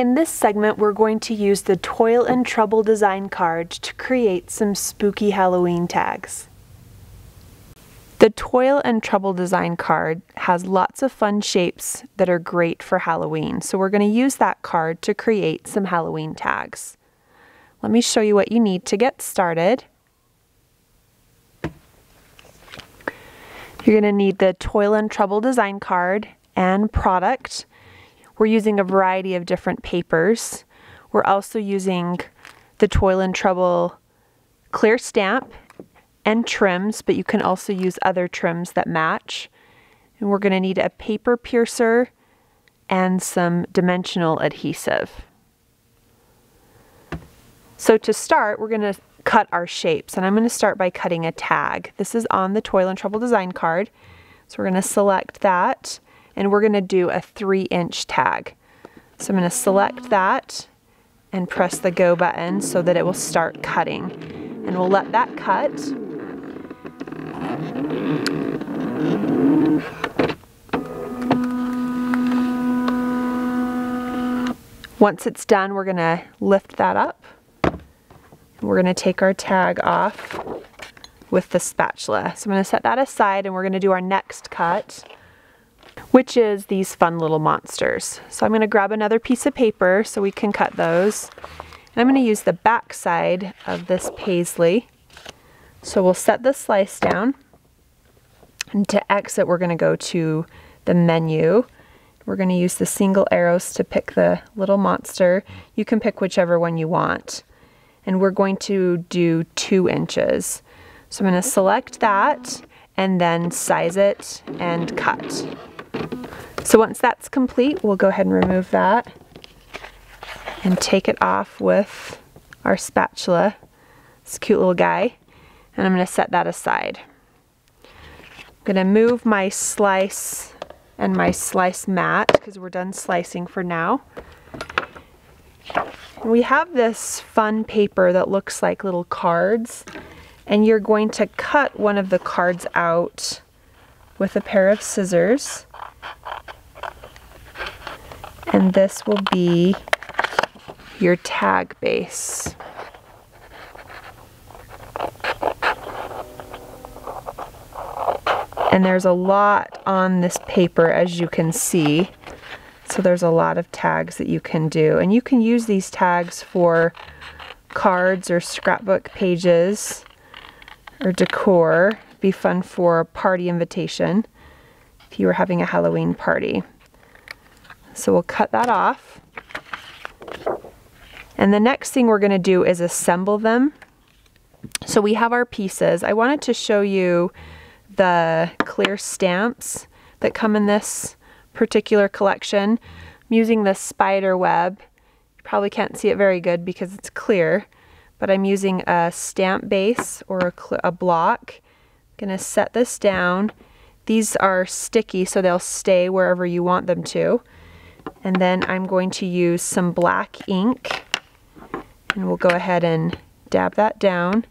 In this segment, we're going to use the Toil and Trouble design card to create some spooky Halloween tags. The Toil and Trouble design card has lots of fun shapes that are great for Halloween, so we're going to use that card to create some Halloween tags. Let me show you what you need to get started. You're going to need the Toil and Trouble design card and product. We're using a variety of different papers. We're also using the Toil and Trouble clear stamp and trims, but you can also use other trims that match. And we're going to need a paper piercer and some dimensional adhesive. So to start, we're going to cut our shapes, and I'm going to start by cutting a tag. This is on the Toil and Trouble design card. So we're going to select that, and we're going to do a 3-inch tag. So I'm going to select that and press the go button so that it will start cutting. And we'll let that cut. Once it's done, we're going to lift that up. We're going to take our tag off with the spatula. So I'm going to set that aside, and we're going to do our next cut, which is these fun little monsters. So I'm going to grab another piece of paper so we can cut those. And I'm going to use the back side of this paisley. So we'll set the slice down. And to exit, we're going to go to the menu. We're going to use the single arrows to pick the little monster. You can pick whichever one you want. And we're going to do 2 inches. So I'm going to select that and then size it and cut. So once that's complete, we'll go ahead and remove that and take it off with our spatula. This cute little guy. And I'm going to set that aside. I'm going to move my slice and my slice mat because we're done slicing for now. We have this fun paper that looks like little cards, and you're going to cut one of the cards out with a pair of scissors, and this will be your tag base. And there's a lot on this paper, as you can see. So there's a lot of tags that you can do. And you can use these tags for cards or scrapbook pages or decor. Be fun for a party invitation if you were having a Halloween party. So we'll cut that off. And the next thing we're going to do is assemble them. So we have our pieces. I wanted to show you the clear stamps that come in this particular collection. I'm using the spider web. You probably can't see it very good because it's clear, but I'm using a stamp base or a block. I'm going to set this down. These are sticky, so they'll stay wherever you want them to. And then I'm going to use some black ink, and we'll go ahead and dab that down.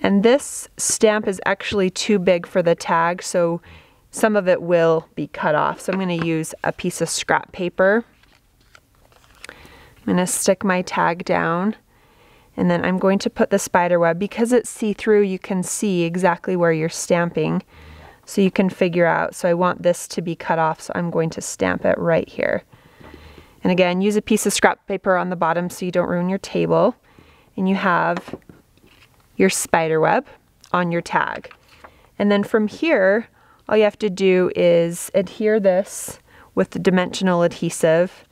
And this stamp is actually too big for the tag, so some of it will be cut off. So I'm going to use a piece of scrap paper. I'm going to stick my tag down, and then I'm going to put the spider web. Because it's see-through, you can see exactly where you're stamping, so you can figure out. So I want this to be cut off, so I'm going to stamp it right here. And again, use a piece of scrap paper on the bottom so you don't ruin your table. And you have your spider web on your tag. And then from here, all you have to do is adhere this with the dimensional adhesive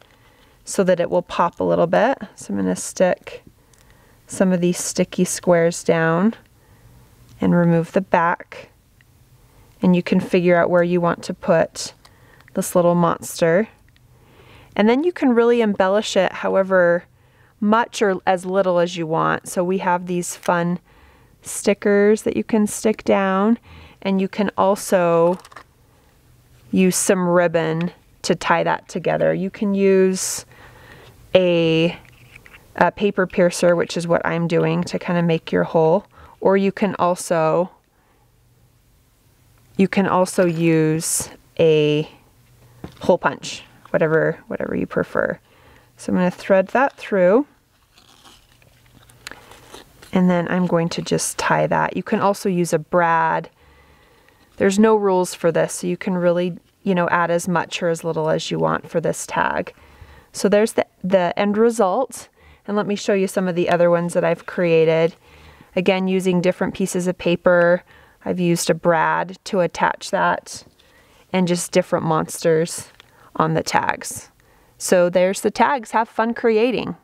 so that it will pop a little bit. So I'm going to stick some of these sticky squares down and remove the back. And you can figure out where you want to put this little monster. And then you can really embellish it however much or as little as you want. So we have these fun stickers that you can stick down, and you can also use some ribbon to tie that together. You can use a paper piercer, which is what I'm doing, to kind of make your hole, or you can also use a hole punch, whatever you prefer. So I'm going to thread that through. And then I'm going to just tie that. You can also use a brad. There's no rules for this, so you can really, you know, add as much or as little as you want for this tag. So there's the end result. And let me show you some of the other ones that I've created. Again, using different pieces of paper. I've used a brad to attach that, and just different monsters on the tags. So there's the tags. Have fun creating.